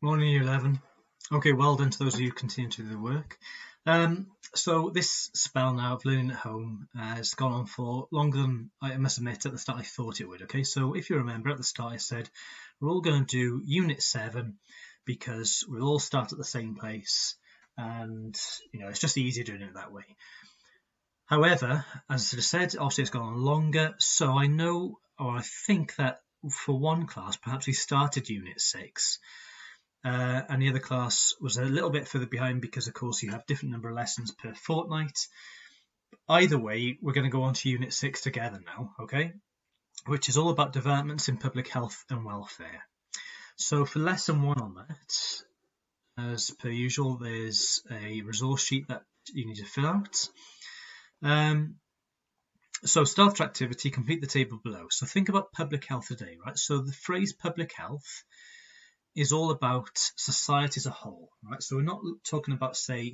Morning, Year 11. Okay, well done to those of you who continue to do the work. So this spell now of learning at home has gone on for longer than I must admit at the start I thought it would. Okay, so if you remember at the start I said we're all going to do Unit 7 because we'll all start at the same place and it's just easier doing it that way. However, as I said, obviously it's gone on longer, so I know or I think that for one class perhaps we started Unit 6. And the other class was a little bit further behind because, of course, you have different number of lessons per fortnight. Either way, we're going to go on to Unit 6 together now, okay? Which is all about developments in public health and welfare. So for Lesson 1 on that, as per usual, there's a resource sheet that you need to fill out. So start for activity, complete the table below. So think about public health today, right? So the phrase public health is all about society as a whole, right? So we're not talking about, say,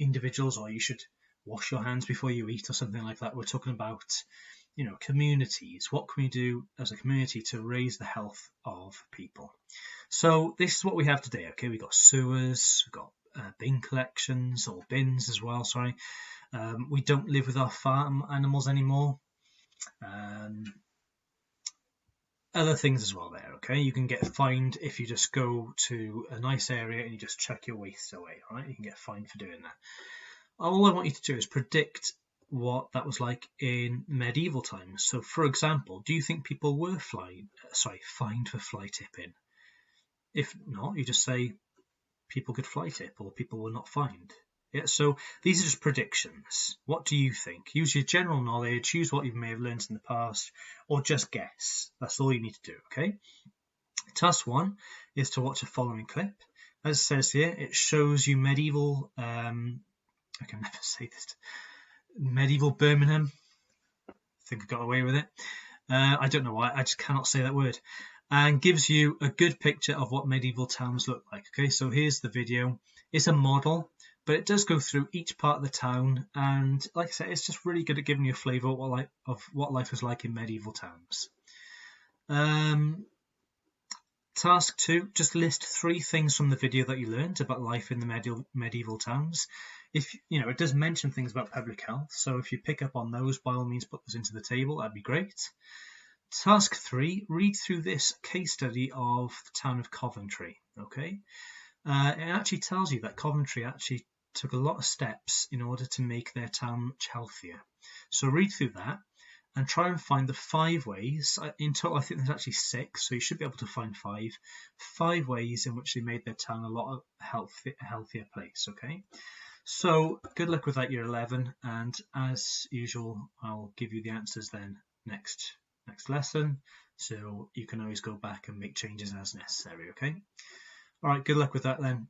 individuals or you should wash your hands before you eat or something like that. We're talking about, communities. What can we do as a community to raise the health of people? So this is what we have today, okay? We've got sewers, we've got bin collections or bins as well, sorry. We don't live with our farm animals anymore. Other things as well there, okay? You can get fined if you just go to a nice area and you just chuck your waste away, right? You can get fined for doing that. All I want you to do is predict what that was like in medieval times. So, for example, do you think people were fined for fly tipping? If not, you just say people could fly tip or people were not fined. Yeah, so these are just predictions. What do you think? Use your general knowledge, use what you may have learned in the past, or just guess. That's all you need to do, okay? Task 1 is to watch the following clip. As it says here, it shows you medieval, I can never say this, medieval Birmingham. I think I got away with it. I don't know why, I just cannot say that word. And gives you a good picture of what medieval towns look like, okay? So here's the video. It's a model, but it does go through each part of the town, and like I said, it's just really good at giving you a flavour of what life was like in medieval towns. Task 2, just list 3 things from the video that you learned about life in the medieval towns. If it does mention things about public health, so if you pick up on those, by all means put those into the table, that'd be great. Task 3, read through this case study of the town of Coventry, okay? It actually tells you that Coventry actually took a lot of steps in order to make their town much healthier. So read through that and try and find the 5 ways. In total, I think there's actually 6, so you should be able to find 5 ways in which they made their town a lot of healthier place, okay? So good luck with that, Year 11, and as usual, I'll give you the answers then next lesson, so you can always go back and make changes as necessary, okay? All right, good luck with that then.